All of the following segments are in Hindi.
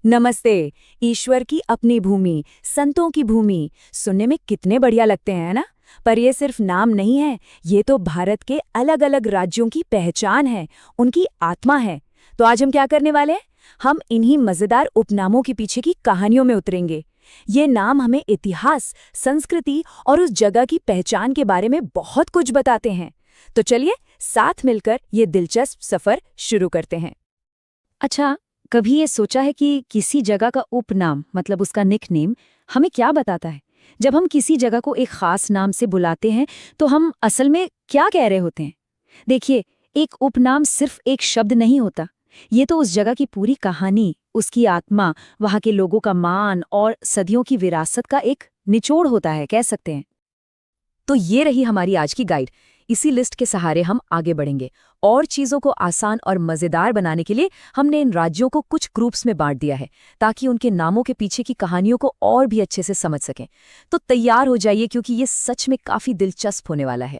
नमस्ते। ईश्वर की अपनी भूमि, संतों की भूमि सुनने में कितने बढ़िया लगते हैं ना। पर ये सिर्फ नाम नहीं है, ये तो भारत के अलग अलग राज्यों की पहचान है, उनकी आत्मा है। तो आज हम क्या करने वाले हैं? हम इन्हीं मजेदार उपनामों के पीछे की कहानियों में उतरेंगे। ये नाम हमें इतिहास, संस्कृति और उस जगह की पहचान के बारे में बहुत कुछ बताते हैं। तो चलिए साथ मिलकर ये दिलचस्प सफर शुरू करते हैं। अच्छा, कभी ये सोचा है कि किसी जगह का उपनाम मतलब उसका निकनेम हमें क्या बताता है? जब हम किसी जगह को एक खास नाम से बुलाते हैं तो हम असल में क्या कह रहे होते हैं? देखिए, एक उपनाम सिर्फ एक शब्द नहीं होता। ये तो उस जगह की पूरी कहानी, उसकी आत्मा, वहाँ के लोगों का मान और सदियों की विरासत का एक निचोड़ होता है, कह सकते हैं। तो ये रही हमारी आज की गाइड। इसी लिस्ट के सहारे हम आगे बढ़ेंगे और चीजों को आसान और मजेदार बनाने के लिए हमने इन राज्यों को कुछ ग्रुप्स में बांट दिया है, ताकि उनके नामों के पीछे की कहानियों को और भी अच्छे से समझ सकें। तो तैयार हो जाइए, क्योंकि ये सच में काफी दिलचस्प होने वाला है।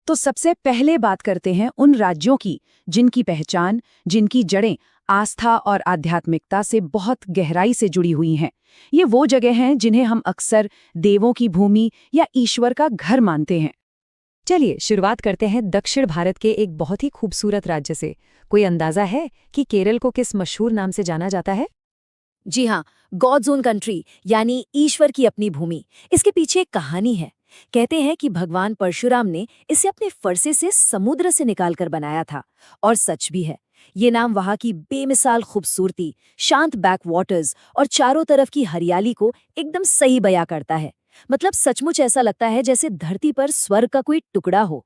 तो सबसे पहले बात करते हैं उन राज्यों की जिनकी पहचान, जिनकी जड़ें आस्था और आध्यात्मिकता से बहुत गहराई से जुड़ी हुई हैं। ये वो जगह हैं जिन्हें हम अक्सर देवों की भूमि या ईश्वर का घर मानते हैं। चलिए शुरुआत करते हैं दक्षिण भारत के एक बहुत ही खूबसूरत राज्य से। कोई अंदाजा है कि केरल को किस मशहूर नाम से जाना जाता है? जी हाँ, गॉड्स ओन कंट्री यानी ईश्वर की अपनी भूमि। इसके पीछे एक कहानी है। कहते हैं कि भगवान परशुराम ने इसे अपने फरसे से समुद्र से निकालकर बनाया था। और सच भी है। ये नाम वहाँ की बेमिसाल खूबसूरती, शांत बैक वाटर्स और चारों तरफ की हरियाली को एकदम सही बयां करता है। मतलब सचमुच ऐसा लगता है जैसे धरती पर स्वर्ग का कोई टुकड़ा हो।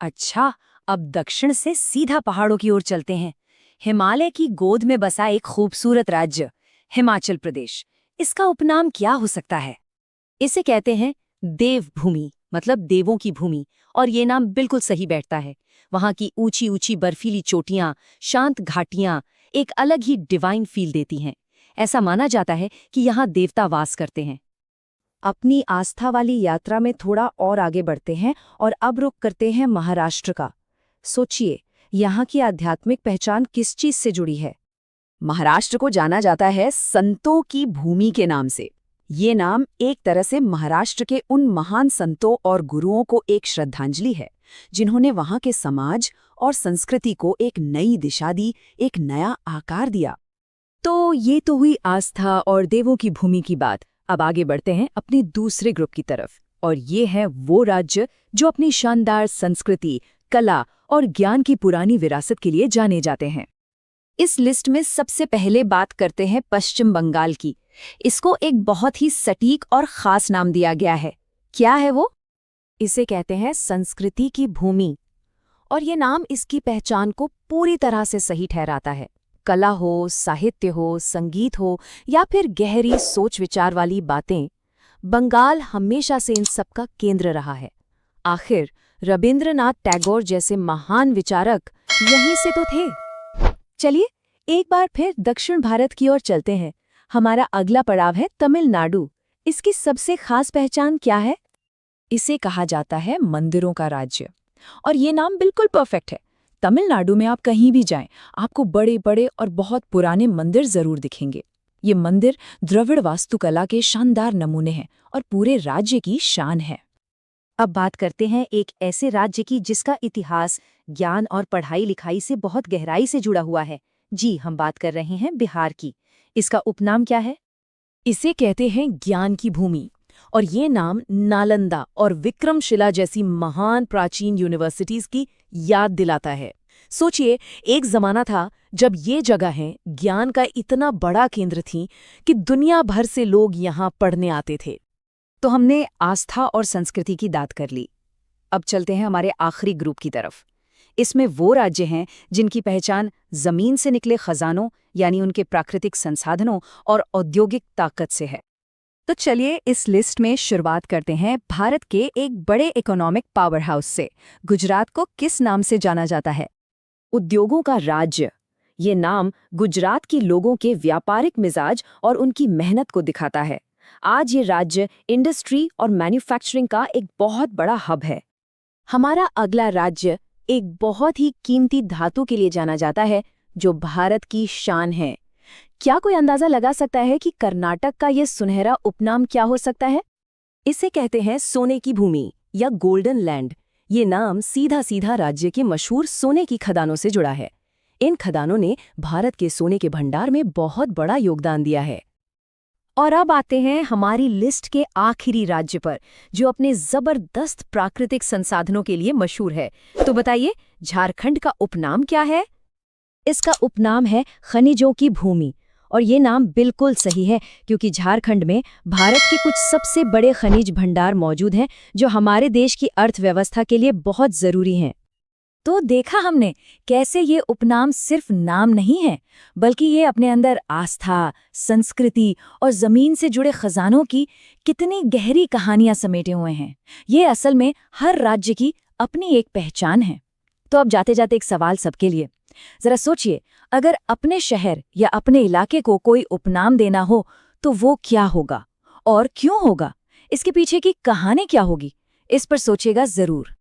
अच्छा, अब दक्षिण से सीधा पहाड़ों की ओर चलते हैं। हिमालय की गोद में बसा एक खूबसूरत राज्य, हिमाचल प्रदेश। इसका उपनाम क्या हो सकता है? इसे कहते हैं देवभूमि, मतलब देवों की भूमि। और ये नाम बिल्कुल सही बैठता है। वहाँ की ऊंची ऊंची बर्फीली चोटियां, शांत घाटियां एक अलग ही डिवाइन फील देती हैं। ऐसा माना जाता है कि यहाँ देवता वास करते हैं। अपनी आस्था वाली यात्रा में थोड़ा और आगे बढ़ते हैं और अब रुख करते हैं महाराष्ट्र का। सोचिए, यहाँ की आध्यात्मिक पहचान किस चीज से जुड़ी है? महाराष्ट्र को जाना जाता है संतों की भूमि के नाम से। ये नाम एक तरह से महाराष्ट्र के उन महान संतों और गुरुओं को एक श्रद्धांजलि है, जिन्होंने वहाँ के समाज और संस्कृति को एक नई दिशा दी, एक नया आकार दिया। तो ये तो हुई आस्था और देवों की भूमि की बात। अब आगे बढ़ते हैं अपने दूसरे ग्रुप की तरफ, और ये है वो राज्य जो अपनी शानदार संस्कृति, कला और ज्ञान की पुरानी विरासत के लिए जाने जाते हैं। इस लिस्ट में सबसे पहले बात करते हैं पश्चिम बंगाल की। इसको एक बहुत ही सटीक और खास नाम दिया गया है। क्या है वो? इसे कहते हैं संस्कृति की भूमि। और ये नाम इसकी पहचान को पूरी तरह से सही ठहराता है। कला हो, साहित्य हो, संगीत हो या फिर गहरी सोच विचार वाली बातें, बंगाल हमेशा से इन सब का केंद्र रहा है। आखिर रविंद्रनाथ टैगोर जैसे महान विचारक यहीं से तो थे। चलिए एक बार फिर दक्षिण भारत की ओर चलते हैं। हमारा अगला पड़ाव है तमिलनाडु। इसकी सबसे खास पहचान क्या है? इसे कहा जाता है मंदिरों का राज्य। और ये नाम बिल्कुल परफेक्ट है। तमिलनाडु में आप कहीं भी जाएं, आपको बड़े बड़े और बहुत पुराने मंदिर जरूर दिखेंगे। ये मंदिर द्रविड़ वास्तुकला के शानदार नमूने हैं और पूरे राज्य की शान है। अब बात करते हैं एक ऐसे राज्य की जिसका इतिहास, ज्ञान और पढ़ाई लिखाई से बहुत गहराई से जुड़ा हुआ है। जी, हम बात कर रहे हैं बिहार की। इसका उपनाम क्या है? इसे कहते हैं ज्ञान की भूमि। और ये नाम नालंदा और विक्रमशिला जैसी महान प्राचीन यूनिवर्सिटीज की याद दिलाता है। सोचिए, एक जमाना था जब ये जगहें ज्ञान का इतना बड़ा केंद्र थीं कि दुनिया भर से लोग यहाँ पढ़ने आते थे। तो हमने आस्था और संस्कृति की बात कर ली। अब चलते हैं हमारे आखिरी ग्रुप की तरफ। इसमें वो राज्य हैं जिनकी पहचान जमीन से निकले खजानों यानी उनके प्राकृतिक संसाधनों और औद्योगिक ताकत से है। तो चलिए इस लिस्ट में शुरुआत करते हैं भारत के एक बड़े इकोनॉमिक पावर हाउस से। गुजरात को किस नाम से जाना जाता है? उद्योगों का राज्य। ये नाम गुजरात के लोगों के व्यापारिक मिजाज और उनकी मेहनत को दिखाता है। आज ये राज्य इंडस्ट्री और मैन्युफैक्चरिंग का एक बहुत बड़ा हब है। हमारा अगला राज्य एक बहुत ही कीमती धातु के लिए जाना जाता है, जो भारत की शान है। क्या कोई अंदाजा लगा सकता है कि कर्नाटक का ये सुनहरा उपनाम क्या हो सकता है? इसे कहते हैं सोने की भूमि या गोल्डन लैंड। ये नाम सीधा सीधा राज्य के मशहूर सोने की खदानों से जुड़ा है। इन खदानों ने भारत के सोने के भंडार में बहुत बड़ा योगदान दिया है। और अब आते हैं हमारी लिस्ट के आखिरी राज्य पर, जो अपने जबरदस्त प्राकृतिक संसाधनों के लिए मशहूर है। तो बताइए, झारखंड का उपनाम क्या है? इसका उपनाम है खनिजों की भूमि। और ये नाम बिल्कुल सही है, क्योंकि झारखंड में भारत के कुछ सबसे बड़े खनिज भंडार मौजूद हैं, जो हमारे देश की अर्थव्यवस्था के लिए बहुत जरूरी हैं। तो देखा हमने कैसे ये उपनाम सिर्फ नाम नहीं है, बल्कि ये अपने अंदर आस्था, संस्कृति और जमीन से जुड़े खजानों की कितनी गहरी कहानियां समेटे हुए हैं। ये असल में हर राज्य की अपनी एक पहचान है। तो अब जाते जाते एक सवाल सबके लिए, जरा सोचिए, अगर अपने शहर या अपने इलाके को कोई उपनाम देना हो तो वो क्या होगा और क्यों होगा? इसके पीछे की कहानी क्या होगी? इस पर सोचिएगा जरूर।